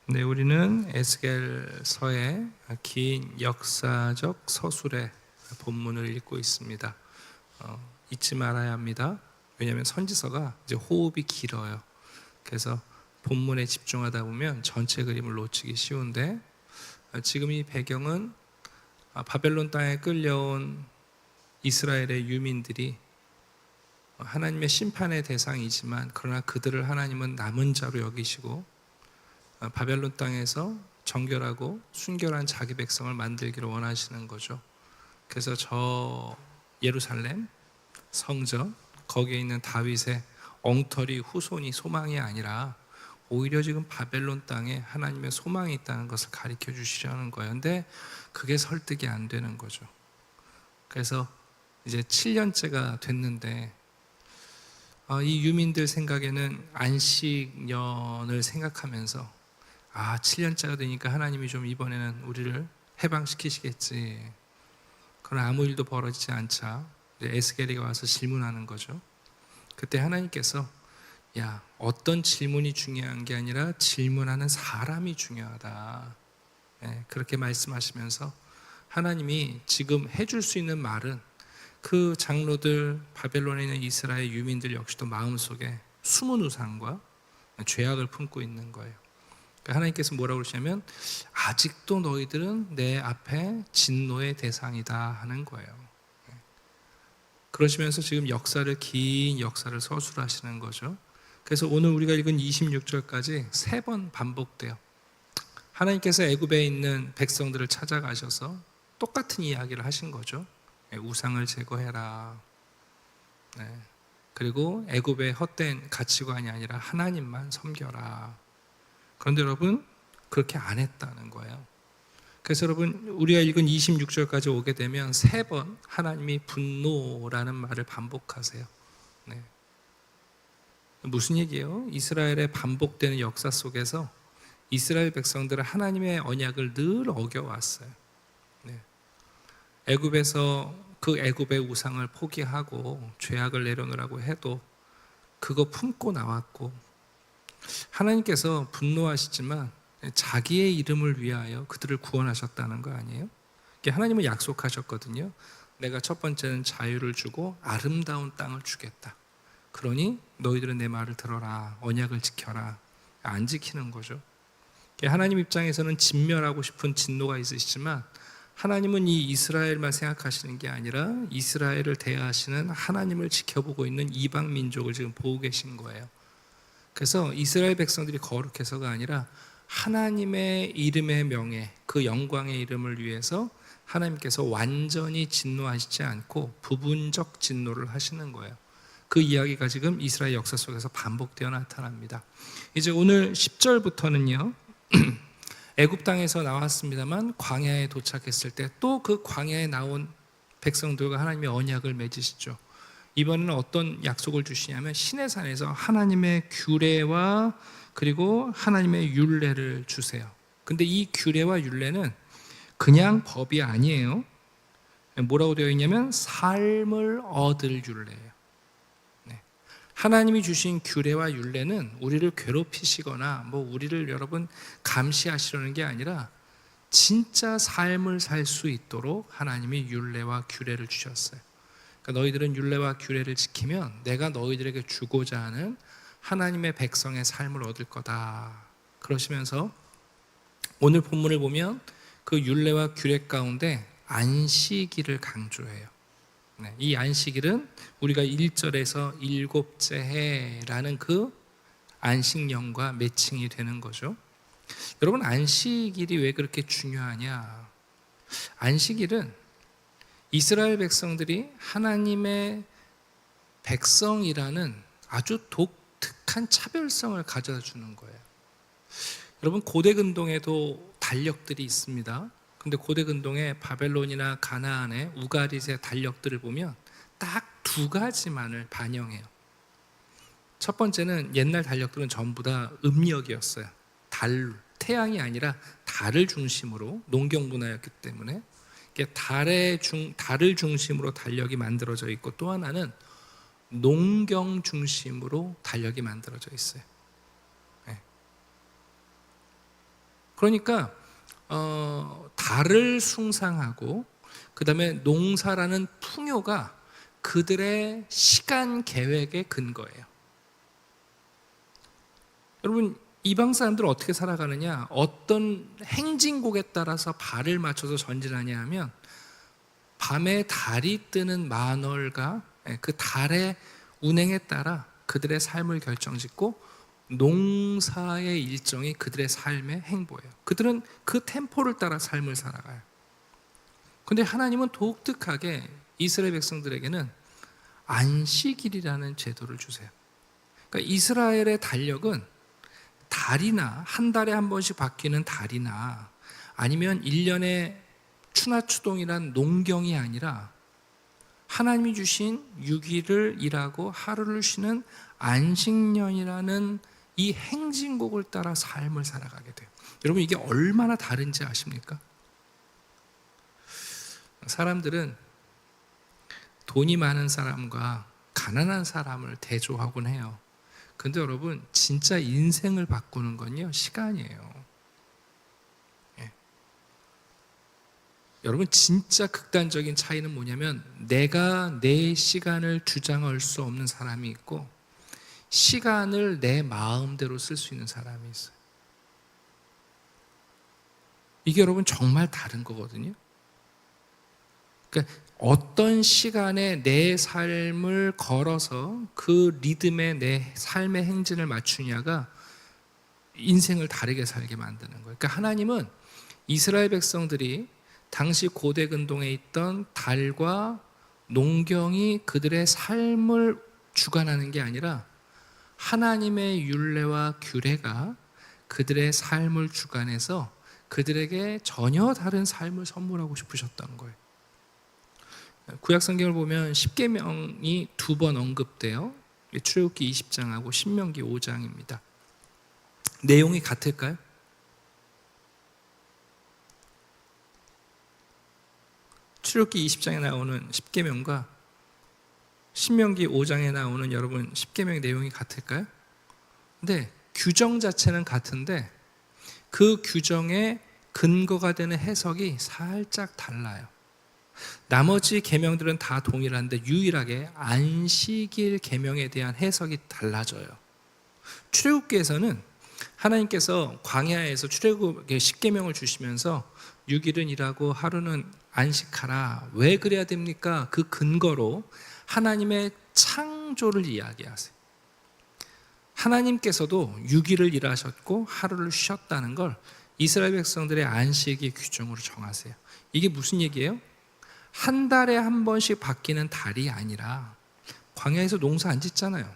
네, 우리는 에스겔서의 긴 역사적 서술의 본문을 읽고 있습니다. 잊지 말아야 합니다. 왜냐하면 선지서가 이제 호흡이 길어요. 그래서 본문에 집중하다 보면 전체 그림을 놓치기 쉬운데, 지금 이 배경은 바벨론 땅에 끌려온 이스라엘의 유민들이 하나님의 심판의 대상이지만, 그러나 그들을 하나님은 남은 자로 여기시고 바벨론 땅에서 정결하고 순결한 자기 백성을 만들기를 원하시는 거죠. 그래서 저 예루살렘 성전, 거기에 있는 다윗의 엉터리 후손이 소망이 아니라 오히려 지금 바벨론 땅에 하나님의 소망이 있다는 것을 가르쳐 주시려는 거예요. 근데 그게 설득이 안 되는 거죠. 그래서 이제 7년째가 됐는데, 이 유민들 생각에는 안식년을 생각하면서 7년째가 되니까 하나님이 좀 이번에는 우리를 해방시키시겠지. 그러나 아무 일도 벌어지지 않자 이제 에스겔이가 와서 질문하는 거죠. 그때 하나님께서 어떤 질문이 중요한 게 아니라 질문하는 사람이 중요하다. 그렇게 말씀하시면서 하나님이 지금 해줄 수 있는 말은 그 장로들, 바벨론에 있는 이스라엘 유민들 역시도 마음속에 숨은 우상과 죄악을 품고 있는 거예요. 하나님께서 뭐라고 그러시냐면 아직도 너희들은 내 앞에 진노의 대상이다 하는 거예요. 그러시면서 지금 긴 역사를 서술하시는 거죠. 그래서 오늘 우리가 읽은 26절까지 3번 반복돼요. 하나님께서 애굽에 있는 백성들을 찾아가셔서 똑같은 이야기를 하신 거죠. 우상을 제거해라. 그리고 애굽의 헛된 가치관이 아니라 하나님만 섬겨라. 그런데 여러분, 그렇게 안 했다는 거예요. 그래서 여러분, 우리가 읽은 26절까지 오게 되면 3번 하나님이 분노라는 말을 반복하세요. 무슨 얘기예요? 이스라엘의 반복되는 역사 속에서 이스라엘 백성들은 하나님의 언약을 늘 어겨왔어요. 애굽에서 그 애굽의 우상을 포기하고 죄악을 내려놓으라고 해도 그거 품고 나왔고, 하나님께서 분노하시지만 자기의 이름을 위하여 그들을 구원하셨다는 거 아니에요? 하나님은 약속하셨거든요. 내가 첫 번째는 자유를 주고 아름다운 땅을 주겠다. 그러니 너희들은 내 말을 들어라. 언약을 지켜라. 안 지키는 거죠. 하나님 입장에서는 진멸하고 싶은 진노가 있으시지만, 하나님은 이 이스라엘만 생각하시는 게 아니라 이스라엘을 대하시는 하나님을 지켜보고 있는 이방 민족을 지금 보고 계신 거예요. 그래서 이스라엘 백성들이 거룩해서가 아니라 하나님의 이름의 명예, 그 영광의 이름을 위해서 하나님께서 완전히 진노하시지 않고 부분적 진노를 하시는 거예요. 그 이야기가 지금 이스라엘 역사 속에서 반복되어 나타납니다. 이제 오늘 10절부터는요 애굽 땅에서 나왔습니다만 광야에 도착했을 때 또 그 광야에 나온 백성들과 하나님의 언약을 맺으시죠. 이번에는 어떤 약속을 주시냐면 시내산에서 하나님의 규례와 그리고 하나님의 율례를 주세요. 근데 이 규례와 율례는 그냥 법이 아니에요. 뭐라고 되어 있냐면 삶을 얻을 율례예요. 하나님이 주신 규례와 율례는 우리를 괴롭히시거나 우리를 여러분 감시하시려는 게 아니라 진짜 삶을 살 수 있도록 하나님이 율례와 규례를 주셨어요. 그러니까 너희들은 율례와 규례를 지키면 내가 너희들에게 주고자 하는 하나님의 백성의 삶을 얻을 거다. 그러시면서 오늘 본문을 보면 그 율례와 규례 가운데 안식일을 강조해요. 이 안식일은 우리가 1절에서 7째 해라는 그 안식년과 매칭이 되는 거죠. 여러분, 안식일이 왜 그렇게 중요하냐? 안식일은 이스라엘 백성들이 하나님의 백성이라는 아주 독특한 차별성을 가져다 주는 거예요. 여러분, 고대 근동에도 달력들이 있습니다. 근데 고대 근동에 바벨론이나 가나안의 우가릿의 달력들을 보면 딱 2가지만을 반영해요. 첫 번째는 옛날 달력들은 전부 다 음력이었어요. 태양이 아니라 달을 중심으로, 농경 문화였기 때문에 달을 중심으로 달력이 만들어져 있고, 또 하나는 농경 중심으로 달력이 만들어져 있어요. 그러니까 달을 숭상하고 그다음에 농사라는 풍요가 그들의 시간 계획의 근거예요. 여러분, 이방 사람들은 어떻게 살아가느냐? 어떤 행진곡에 따라서 발을 맞춰서 전진하냐 하면 밤에 달이 뜨는 만월과 그 달의 운행에 따라 그들의 삶을 결정짓고 농사의 일정이 그들의 삶의 행보예요. 그들은 그 템포를 따라 삶을 살아가요. 근데 하나님은 독특하게 이스라엘 백성들에게는 안식일이라는 제도를 주세요. 그러니까 이스라엘의 달력은 달이나 한 달에 한 번씩 바뀌는 달이나 아니면 1년에 추나추동이란 농경이 아니라 하나님이 주신 6일을 일하고 하루를 쉬는 안식년이라는 이 행진곡을 따라 삶을 살아가게 돼요. 여러분, 이게 얼마나 다른지 아십니까? 사람들은 돈이 많은 사람과 가난한 사람을 대조하곤 해요. 근데 여러분, 진짜 인생을 바꾸는 건요, 시간이에요. 예. 여러분, 진짜 극단적인 차이는 뭐냐면 내가 내 시간을 주장할 수 없는 사람이 있고 시간을 내 마음대로 쓸 수 있는 사람이 있어요. 이게 여러분 정말 다른 거거든요. 그러니까 어떤 시간에 내 삶을 걸어서 그 리듬에 내 삶의 행진을 맞추냐가 인생을 다르게 살게 만드는 거예요. 그러니까 하나님은 이스라엘 백성들이 당시 고대 근동에 있던 달과 농경이 그들의 삶을 주관하는 게 아니라 하나님의 율례와 규례가 그들의 삶을 주관해서 그들에게 전혀 다른 삶을 선물하고 싶으셨다는 거예요. 구약 성경을 보면 십계명이 2번 언급돼요. 출애굽기 20장하고 신명기 5장입니다. 내용이 같을까요? 출애굽기 20장에 나오는 십계명과 신명기 5장에 나오는 여러분 십계명의 내용이 같을까요? 근데 규정 자체는 같은데 그 규정의 근거가 되는 해석이 살짝 달라요. 나머지 계명들은 다 동일한데 유일하게 안식일 계명에 대한 해석이 달라져요. 출애굽기에서는 하나님께서 광야에서 출애굽의 십계명을 주시면서 6일은 일하고 하루는 안식하라. 왜 그래야 됩니까? 그 근거로 하나님의 창조를 이야기하세요. 하나님께서도 6일을 일하셨고 하루를 쉬었다는 걸 이스라엘 백성들의 안식의 규정으로 정하세요. 이게 무슨 얘기예요? 한 달에 한 번씩 바뀌는 달이 아니라 광야에서 농사 안 짓잖아요.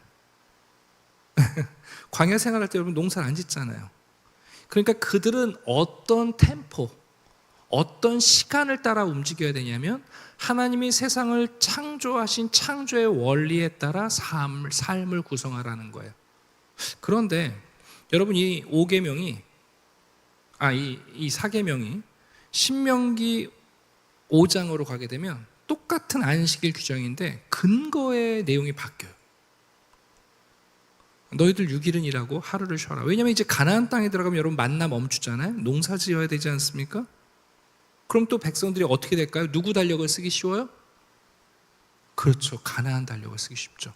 광야 생활할 때 여러분 농사를 안 짓잖아요. 그러니까 그들은 어떤 템포, 어떤 시간을 따라 움직여야 되냐면 하나님이 세상을 창조하신 창조의 원리에 따라 삶을 구성하라는 거예요. 그런데 여러분 이 5계명이 이 4계명이 신명기 5장으로 가게 되면 똑같은 안식일 규정인데 근거의 내용이 바뀌어요. 너희들 6일은 일하고 하루를 쉬어라. 왜냐하면 이제 가나안 땅에 들어가면 여러분 만나 멈추잖아요. 농사 지어야 되지 않습니까? 그럼 또 백성들이 어떻게 될까요? 누구 달력을 쓰기 쉬워요? 그렇죠. 가나안 달력을 쓰기 쉽죠.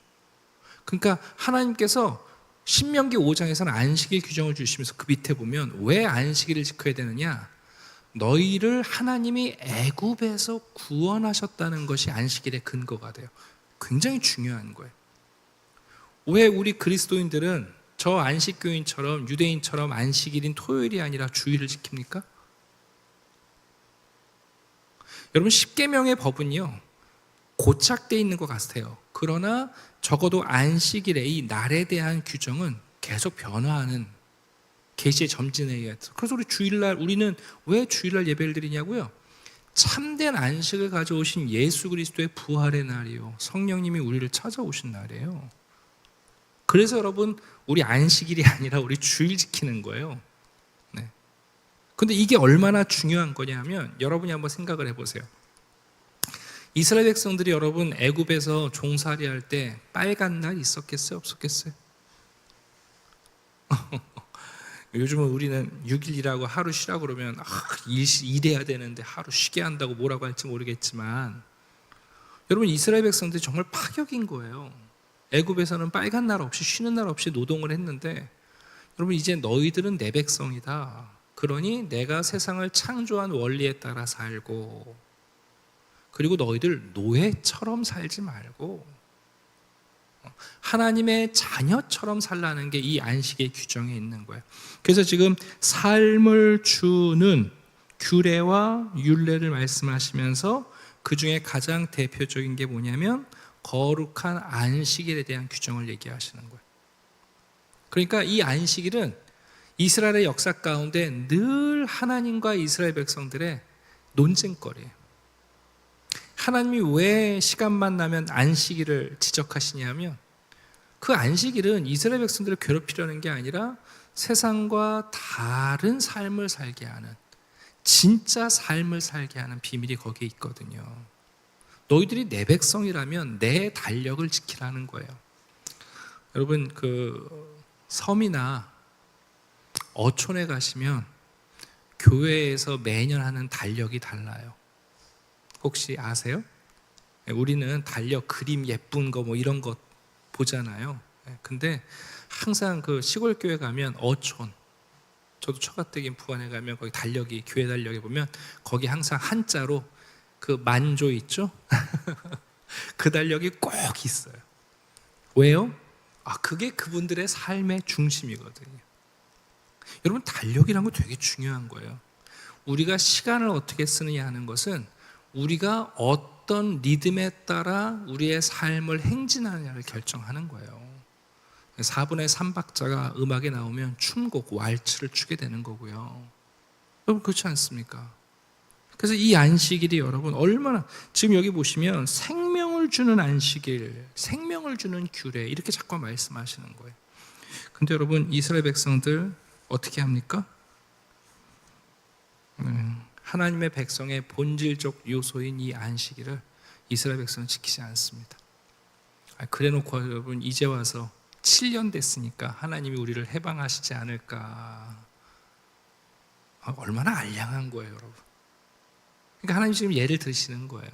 그러니까 하나님께서 신명기 5장에서는 안식일 규정을 주시면서 그 밑에 보면 왜 안식일을 지켜야 되느냐? 너희를 하나님이 애굽에서 구원하셨다는 것이 안식일의 근거가 돼요. 굉장히 중요한 거예요. 왜 우리 그리스도인들은 저 안식교인처럼 유대인처럼 안식일인 토요일이 아니라 주일을 지킵니까? 여러분 십계명의 법은요 고착되어 있는 것 같아요. 그러나 적어도 안식일의 이 날에 대한 규정은 계속 변화하는 계시의 점진에 의해서. 그래서 우리 주일날 우리는 왜 주일날 예배를 드리냐고요? 참된 안식을 가져오신 예수 그리스도의 부활의 날이요, 성령님이 우리를 찾아오신 날이에요. 그래서 여러분 우리 안식일이 아니라 우리 주일 지키는 거예요. 네. 근데 이게 얼마나 중요한 거냐면 여러분이 한번 생각을 해보세요. 이스라엘 백성들이 여러분 애굽에서 종살이 할 때 빨간 날 있었겠어요? 없었겠어요? 요즘은 우리는 6일 일하고 하루 쉬라고 그러면 일해야 되는데 하루 쉬게 한다고 뭐라고 할지 모르겠지만, 여러분 이스라엘 백성들이 정말 파격인 거예요. 애굽에서는 빨간 날 없이 쉬는 날 없이 노동을 했는데, 여러분 이제 너희들은 내 백성이다. 그러니 내가 세상을 창조한 원리에 따라 살고, 그리고 너희들 노예처럼 살지 말고 하나님의 자녀처럼 살라는 게 이 안식의 규정에 있는 거예요. 그래서 지금 삶을 주는 규례와 율례를 말씀하시면서 그 중에 가장 대표적인 게 뭐냐면 거룩한 안식일에 대한 규정을 얘기하시는 거예요. 그러니까 이 안식일은 이스라엘의 역사 가운데 늘 하나님과 이스라엘 백성들의 논쟁거리예요. 하나님이 왜 시간만 나면 안식일을 지적하시냐면, 그 안식일은 이스라엘 백성들을 괴롭히려는 게 아니라 세상과 다른 삶을 살게 하는, 진짜 삶을 살게 하는 비밀이 거기에 있거든요. 너희들이 내 백성이라면 내 달력을 지키라는 거예요. 여러분 그 섬이나 어촌에 가시면 교회에서 매년 하는 달력이 달라요. 혹시 아세요? 우리는 달력 그림 예쁜 거 뭐 이런 것 보잖아요. 근데 항상 그 시골 교회 가면 어촌, 저도 처가댁인 부안에 가면 거기 달력이, 교회 달력에 보면 거기 항상 한자로 그 만조 있죠? 그 달력이 꼭 있어요. 왜요? 그게 그분들의 삶의 중심이거든요. 여러분 달력이란 거 되게 중요한 거예요. 우리가 시간을 어떻게 쓰느냐 하는 것은 우리가 어떤 리듬에 따라 우리의 삶을 행진하느냐를 결정하는 거예요. 4분의 3박자가 음악에 나오면 춤곡, 왈츠를 추게 되는 거고요. 여러분 그렇지 않습니까? 그래서 이 안식일이 여러분 얼마나, 지금 여기 보시면 생명을 주는 안식일, 생명을 주는 규례, 이렇게 자꾸 말씀하시는 거예요. 근데 여러분 이스라엘 백성들 어떻게 합니까? 하나님의 백성의 본질적 요소인 이 안식일을 이스라엘 백성은 지키지 않습니다. 그래놓고 여러분 이제 와서 7년 됐으니까 하나님이 우리를 해방하시지 않을까. 얼마나 알량한 거예요, 여러분. 그러니까 하나님 지금 예를 드시는 거예요.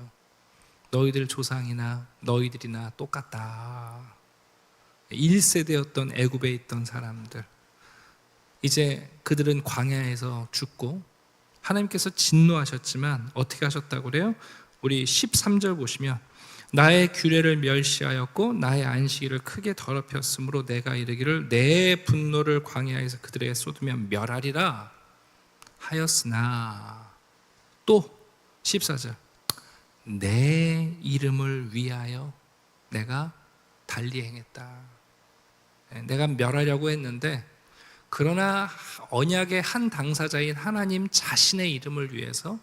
너희들 조상이나 너희들이나 똑같다. 1세대였던 애굽에 있던 사람들, 이제 그들은 광야에서 죽고 하나님께서 진노하셨지만 어떻게 하셨다고 그래요? 우리 13절 보시면 나의 규례를 멸시하였고 나의 안식일을 크게 더럽혔으므로 내가 이르기를 내 분노를 광야에서 그들에게 쏟으면 멸하리라 하였으나, 또 14절 내 이름을 위하여 내가 달리 행했다. 내가 멸하려고 했는데, 그러나 언약의 한 당사자인 하나님 자신의 이름을 위해서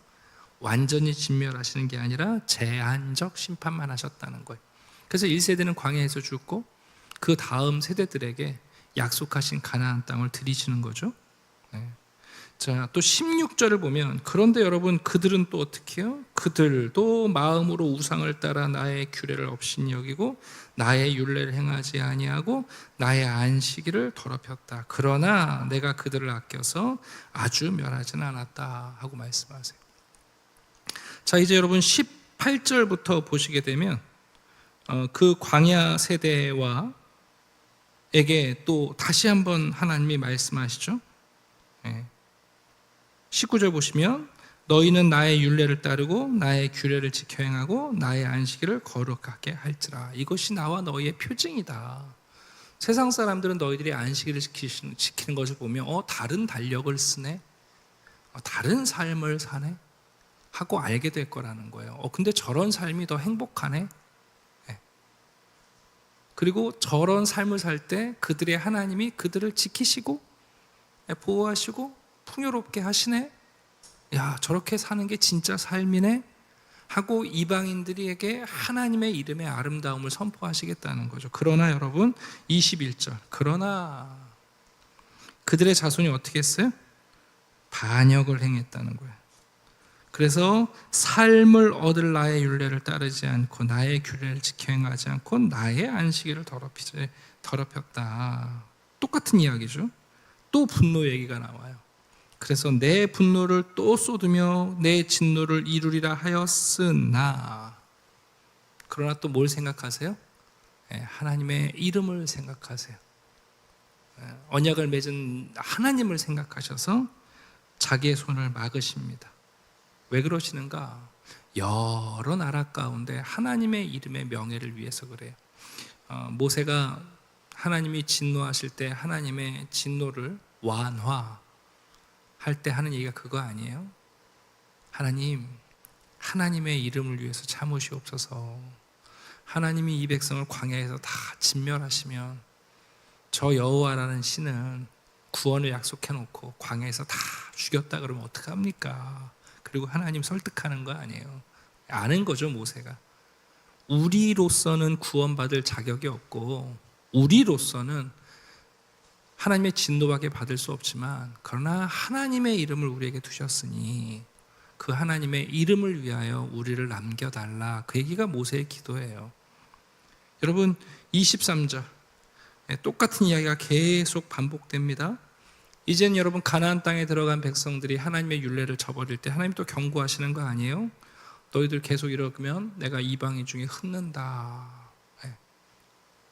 완전히 진멸하시는 게 아니라 제한적 심판만 하셨다는 거예요. 그래서 1세대는 광야에서 죽고 그 다음 세대들에게 약속하신 가나안 땅을 들이시는 거죠. 자, 또 16절을 보면 그런데 여러분 그들은 또 어떻게 해요? 그들도 마음으로 우상을 따라 나의 규례를 없인 여기고 나의 율례를 행하지 아니하고 나의 안식일을 더럽혔다. 그러나 내가 그들을 아껴서 아주 멸하지는 않았다 하고 말씀하세요. 자, 이제 여러분 18절부터 보시게 되면 그 광야 세대와 에게 또 다시 한번 하나님이 말씀하시죠. 19절 보시면 너희는 나의 율례를 따르고 나의 규례를 지켜 행하고 나의 안식일을 거룩하게 할지라. 이것이 나와 너희의 표징이다. 세상 사람들은 너희들이 안식일을 지키는 것을 보면 다른 달력을 쓰네, 다른 삶을 사네 하고 알게 될 거라는 거예요. 근데 저런 삶이 더 행복하네. 그리고 저런 삶을 살 때 그들의 하나님이 그들을 지키시고 보호하시고 풍요롭게 하시네. 야, 저렇게 사는 게 진짜 삶이네 하고 이방인들에게 하나님의 이름의 아름다움을 선포하시겠다는 거죠. 그러나 여러분 21절, 그러나 그들의 자손이 어떻게 했어요? 반역을 행했다는 거예요. 그래서 삶을 얻을 나의 율례를 따르지 않고 나의 규례를 지켜 행하지 않고 나의 안식일을 더럽혔다. 똑같은 이야기죠. 또 분노 얘기가 나와요. 그래서 내 분노를 또 쏟으며 내 진노를 이루리라 하였으나, 그러나 또 뭘 생각하세요? 하나님의 이름을 생각하세요. 언약을 맺은 하나님을 생각하셔서 자기의 손을 막으십니다. 왜 그러시는가? 여러 나라 가운데 하나님의 이름의 명예를 위해서 그래요. 모세가 하나님이 진노하실 때 하나님의 진노를 완화할 때 하는 얘기가 그거 아니에요? 하나님, 하나님의 이름을 위해서 참으시옵소서. 하나님이 이 백성을 광야에서 다 진멸하시면 저 여호와라는 신은 구원을 약속해 놓고 광야에서 다 죽였다 그러면 어떡합니까? 그리고 하나님 설득하는 거 아니에요. 아는 거죠, 모세가. 우리로서는 구원받을 자격이 없고 우리로서는 하나님의 진노밖에 받을 수 없지만, 그러나 하나님의 이름을 우리에게 두셨으니 그 하나님의 이름을 위하여 우리를 남겨달라, 그 얘기가 모세의 기도예요. 여러분, 23절 똑같은 이야기가 계속 반복됩니다. 이젠 여러분 가나안 땅에 들어간 백성들이 하나님의 율례를 저버릴 때 하나님 또 경고하시는 거 아니에요? 너희들 계속 이러면 내가 이방인 중에 흩는다.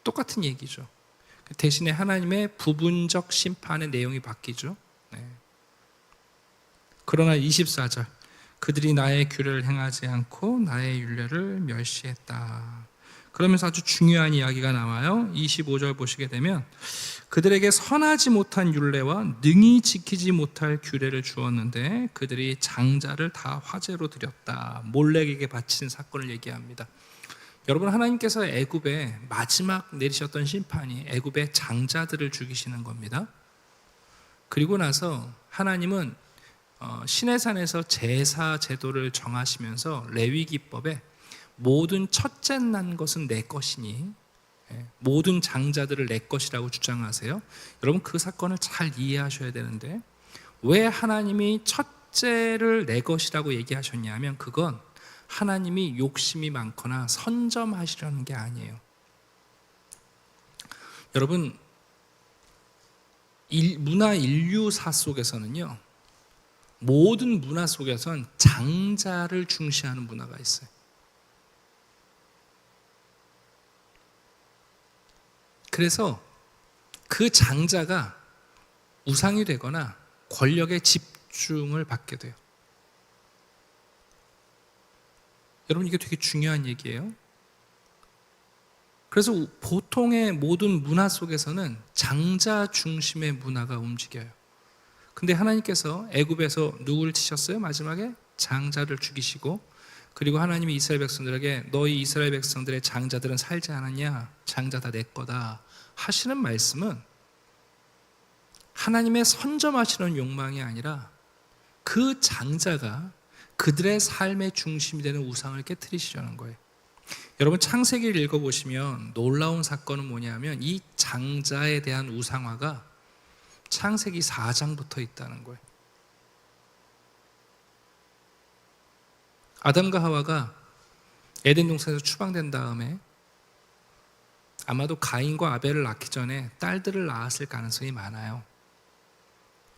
똑같은 얘기죠. 대신에 하나님의 부분적 심판의 내용이 바뀌죠. 그러나 24절, 그들이 나의 규례를 행하지 않고 나의 율례를 멸시했다. 그러면서 아주 중요한 이야기가 나와요. 25절 보시게 되면 그들에게 선하지 못한 율례와 능히 지키지 못할 규례를 주었는데 그들이 장자를 다 화제로 드렸다. 몰렉에게 바친 사건을 얘기합니다. 여러분, 하나님께서 애굽에 마지막 내리셨던 심판이 애굽의 장자들을 죽이시는 겁니다. 그리고 나서 하나님은 시내산에서 제사 제도를 정하시면서 레위기법에 모든 첫째 난 것은 내 것이니 모든 장자들을 내 것이라고 주장하세요. 여러분, 그 사건을 잘 이해하셔야 되는데, 왜 하나님이 첫째를 내 것이라고 얘기하셨냐면 그건 하나님이 욕심이 많거나 선점하시려는 게 아니에요. 여러분, 문화 인류사 속에서는요, 모든 문화 속에선 장자를 중시하는 문화가 있어요. 그래서 그 장자가 우상이 되거나 권력의 집중을 받게 돼요. 여러분, 이게 되게 중요한 얘기예요. 그래서 보통의 모든 문화 속에서는 장자 중심의 문화가 움직여요. 근데 하나님께서 애굽에서 누구를 치셨어요? 마지막에 장자를 죽이시고, 그리고 하나님이 이스라엘 백성들에게 너희 이스라엘 백성들의 장자들은 살지 않았냐? 장자 다 내 거다 하시는 말씀은 하나님의 선점하시는 욕망이 아니라 그 장자가 그들의 삶의 중심이 되는 우상을 깨트리시려는 거예요. 여러분, 창세기를 읽어보시면 놀라운 사건은 뭐냐면 이 장자에 대한 우상화가 창세기 4장부터 있다는 거예요. 아담과 하와가 에덴 동산에서 추방된 다음에 아마도 가인과 아벨을 낳기 전에 딸들을 낳았을 가능성이 많아요.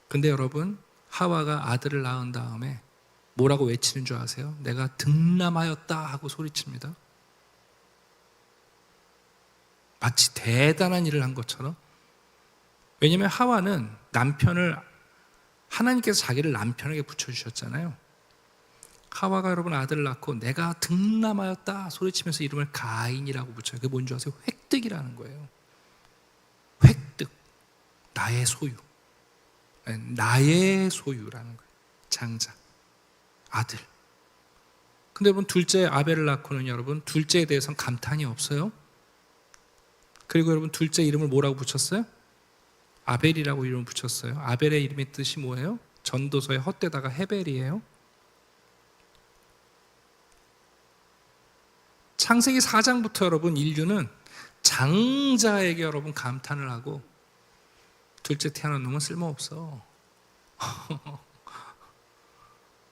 근데 여러분, 하와가 아들을 낳은 다음에 뭐라고 외치는 줄 아세요? 내가 득남하였다 하고 소리칩니다. 마치 대단한 일을 한 것처럼. 왜냐하면 하와는 남편을, 하나님께서 자기를 남편에게 붙여주셨잖아요. 하와가 여러분 아들을 낳고 내가 득남하였다 소리치면서 이름을 가인이라고 붙여요. 그게 뭔지 아세요? 획득이라는 거예요. 획득, 나의 소유, 나의 소유라는 거예요. 장자, 아들. 근데 여러분, 둘째 아벨을 낳고는 여러분 둘째에 대해서는 감탄이 없어요. 그리고 여러분, 둘째 이름을 뭐라고 붙였어요? 아벨이라고 이름을 붙였어요. 아벨의 이름의 뜻이 뭐예요? 전도서의 헛되다가 헤벨이에요. 창세기 4장부터 여러분 인류는 장자에게 여러분 감탄을 하고, 둘째 태어난 놈은 쓸모없어.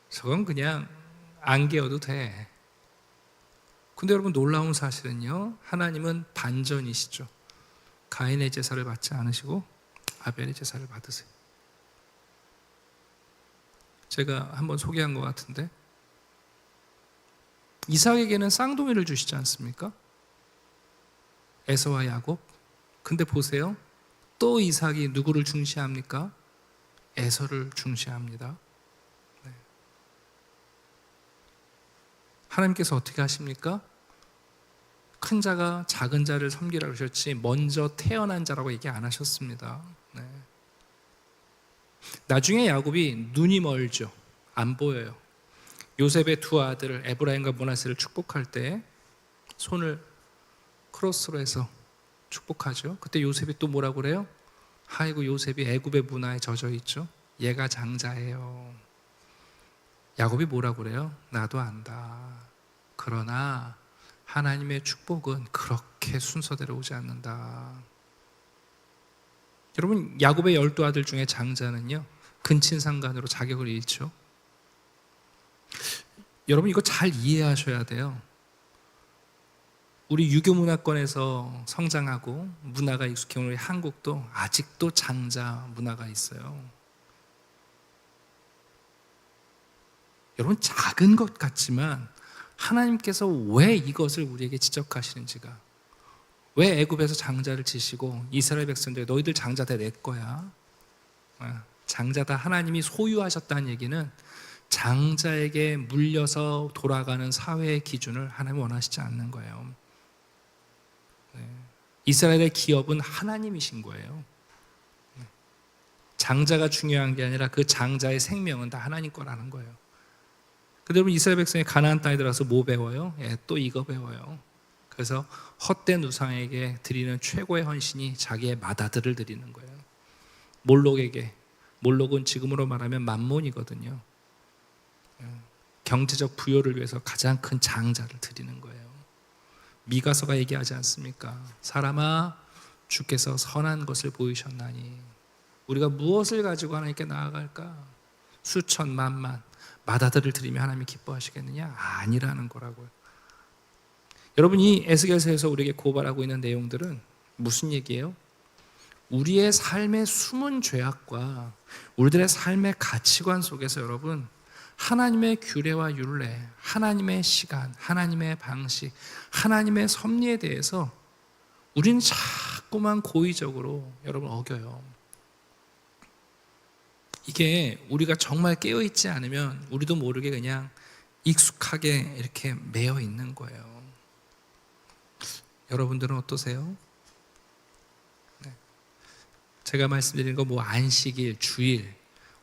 저건 그냥 안 개어도 돼. 근데 여러분, 놀라운 사실은요, 하나님은 반전이시죠. 가인의 제사를 받지 않으시고 아벨의 제사를 받으세요. 제가 한번 소개한 것 같은데, 이삭에게는 쌍둥이를 주시지 않습니까? 에서와 야곱. 근데 보세요, 또 이삭이 누구를 중시합니까? 에서를 중시합니다. 네. 하나님께서 어떻게 하십니까? 큰 자가 작은 자를 섬기라 그러셨지 먼저 태어난 자라고 얘기 안 하셨습니다. 네. 나중에 야곱이 눈이 멀죠. 안 보여요. 요셉의 두 아들 에브라임과 므낫세를 축복할 때 손을 크로스로 해서 축복하죠. 그때 요셉이 또 뭐라고 그래요? 아이고, 요셉이 애굽의 문화에 젖어 있죠. 얘가 장자예요. 야곱이 뭐라고 그래요? 나도 안다. 그러나 하나님의 축복은 그렇게 순서대로 오지 않는다. 여러분, 야곱의 12아들 중에 장자는요, 근친상간으로 자격을 잃죠. 여러분, 이거 잘 이해하셔야 돼요. 우리 유교 문화권에서 성장하고 문화가 익숙해온 우리 한국도 아직도 장자 문화가 있어요. 여러분, 작은 것 같지만 하나님께서 왜 이것을 우리에게 지적하시는지가, 왜 애굽에서 장자를 지시고 이스라엘 백성들 너희들 장자 다 내 거야, 장자 다 하나님이 소유하셨다는 얘기는 장자에게 물려서 돌아가는 사회의 기준을 하나님 원하시지 않는 거예요. 이스라엘의 기업은 하나님이신 거예요. 장자가 중요한 게 아니라 그 장자의 생명은 다 하나님 거라는 거예요. 근데 여러분, 이스라엘 백성이 가나안 땅에 들어가서 뭐 배워요? 또 이거 배워요. 그래서 헛된 우상에게 드리는 최고의 헌신이 자기의 맏아들을 드리는 거예요. 몰록에게, 몰록은 지금으로 말하면 만몬이거든요. 경제적 부여를 위해서 가장 큰 장자를 드리는 거예요. 미가서가 얘기하지 않습니까? 사람아, 주께서 선한 것을 보이셨나니 우리가 무엇을 가지고 하나님께 나아갈까? 수천 만만 맏아들을 드리며 하나님이 기뻐하시겠느냐? 아니라는 거라고요. 여러분, 이 에스겔서에서 우리에게 고발하고 있는 내용들은 무슨 얘기예요? 우리의 삶의 숨은 죄악과 우리들의 삶의 가치관 속에서 여러분, 하나님의 규례와 율례, 하나님의 시간, 하나님의 방식, 하나님의 섭리에 대해서 우리는 자꾸만 고의적으로 여러분 어겨요. 이게 우리가 정말 깨어있지 않으면 우리도 모르게 그냥 익숙하게 이렇게 매여 있는 거예요. 여러분들은 어떠세요? 네. 제가 말씀드린 거 뭐 안식일, 주일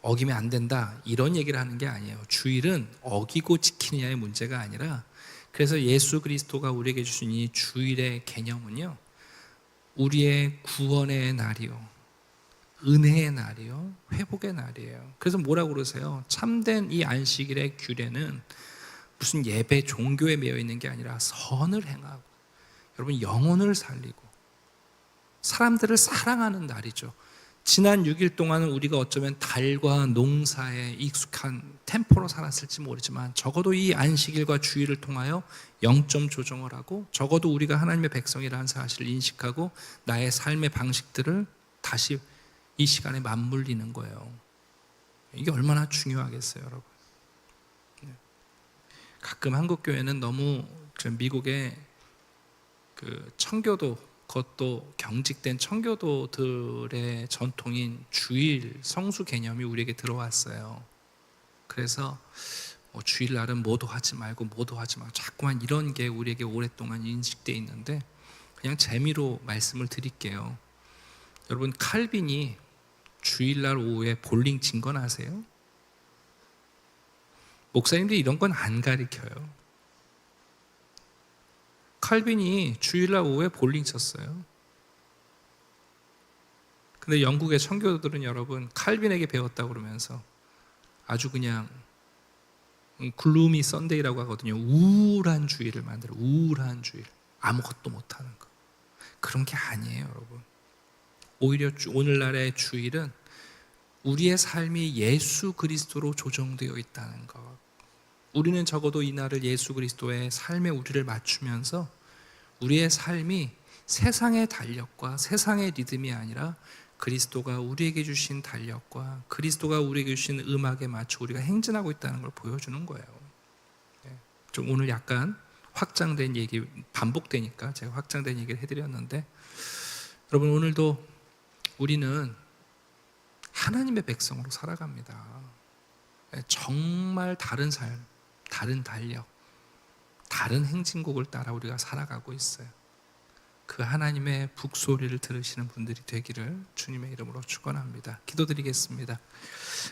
어기면 안 된다 이런 얘기를 하는 게 아니에요. 주일은 어기고 지키느냐의 문제가 아니라, 그래서 예수 그리스도가 우리에게 주신 이 주일의 개념은요, 우리의 구원의 날이요, 은혜의 날이요, 회복의 날이에요. 그래서 뭐라고 그러세요? 참된 이 안식일의 규례는 무슨 예배 종교에 매여 있는 게 아니라 선을 행하고 여러분 영혼을 살리고 사람들을 사랑하는 날이죠. 지난 6일 동안은 우리가 어쩌면 달과 농사에 익숙한 템포로 살았을지 모르지만 적어도 이 안식일과 주일을 통하여 영점 조정을 하고 적어도 우리가 하나님의 백성이라는 사실을 인식하고 나의 삶의 방식들을 다시 이 시간에 맞물리는 거예요. 이게 얼마나 중요하겠어요, 여러분. 가끔 한국 교회는 너무 미국의 그 청교도, 그것도 경직된 청교도들의 전통인 주일 성수 개념이 우리에게 들어왔어요. 그래서 주일날은 뭐도 하지 말고 자꾸만 이런 게 우리에게 오랫동안 인식되어 있는데, 그냥 재미로 말씀을 드릴게요. 여러분, 칼빈이 주일날 오후에 볼링 친 건 아세요? 목사님들이 이런 건 안 가르쳐요. 칼빈이 주일날 오후에 볼링 쳤어요. 근데 영국의 청교도들은 여러분 칼빈에게 배웠다고 그러면서 아주 그냥 글루미 썬데이라고 하거든요. 우울한 주일을 만들어. 우울한 주일, 아무것도 못하는 거. 그런 게 아니에요, 여러분. 오히려 오늘날의 주일은 우리의 삶이 예수 그리스도로 조정되어 있다는 것. 우리는 적어도 이 날을 예수 그리스도의 삶에 우리를 맞추면서 우리의 삶이 세상의 달력과 세상의 리듬이 아니라 그리스도가 우리에게 주신 달력과 그리스도가 우리에게 주신 음악에 맞춰 우리가 행진하고 있다는 걸 보여주는 거예요. 좀 오늘 약간 확장된 얘기, 반복되니까 제가 확장된 얘기를 해드렸는데, 여러분 오늘도 우리는 하나님의 백성으로 살아갑니다. 정말 다른 삶, 다른 달력, 다른 행진곡을 따라 우리가 살아가고 있어요. 그 하나님의 북소리를 들으시는 분들이 되기를 주님의 이름으로 축원합니다. 기도드리겠습니다.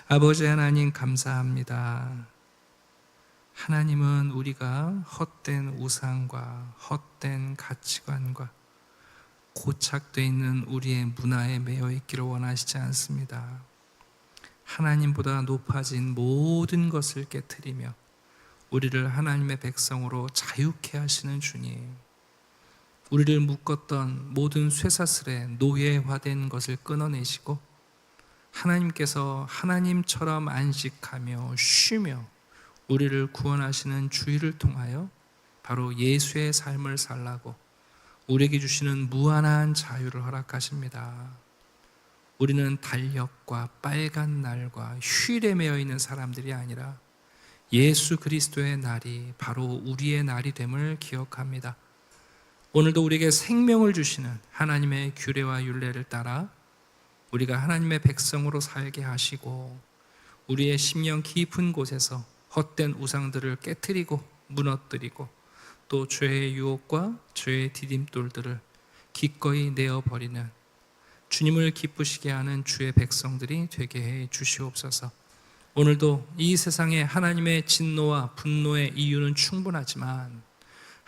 아버지 하나님 감사합니다. 하나님은 우리가 헛된 우상과 헛된 가치관과 고착되어 있는 우리의 문화에 매여 있기를 원하시지 않습니다. 하나님보다 높아진 모든 것을 깨트리며 우리를 하나님의 백성으로 자유케 하시는 주님, 우리를 묶었던 모든 쇠사슬에 노예화된 것을 끊어내시고 하나님께서 하나님처럼 안식하며 쉬며 우리를 구원하시는 주의를 통하여 바로 예수의 삶을 살라고 우리에게 주시는 무한한 자유를 허락하십니다. 우리는 달력과 빨간 날과 휴일에 매여 있는 사람들이 아니라 예수 그리스도의 날이 바로 우리의 날이 됨을 기억합니다. 오늘도 우리에게 생명을 주시는 하나님의 규례와 율례를 따라 우리가 하나님의 백성으로 살게 하시고 우리의 심령 깊은 곳에서 헛된 우상들을 깨트리고 무너뜨리고 또 죄의 유혹과 죄의 디딤돌들을 기꺼이 내어버리는 주님을 기쁘시게 하는 주의 백성들이 되게 해 주시옵소서. 오늘도 이 세상에 하나님의 진노와 분노의 이유는 충분하지만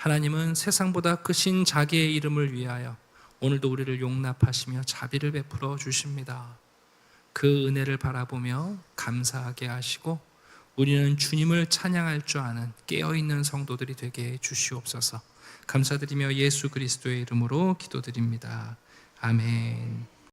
하나님은 세상보다 크신 자기의 이름을 위하여 오늘도 우리를 용납하시며 자비를 베풀어 주십니다. 그 은혜를 바라보며 감사하게 하시고 우리는 주님을 찬양할 줄 아는 깨어있는 성도들이 되게 해 주시옵소서. 감사드리며 예수 그리스도의 이름으로 기도드립니다. 아멘.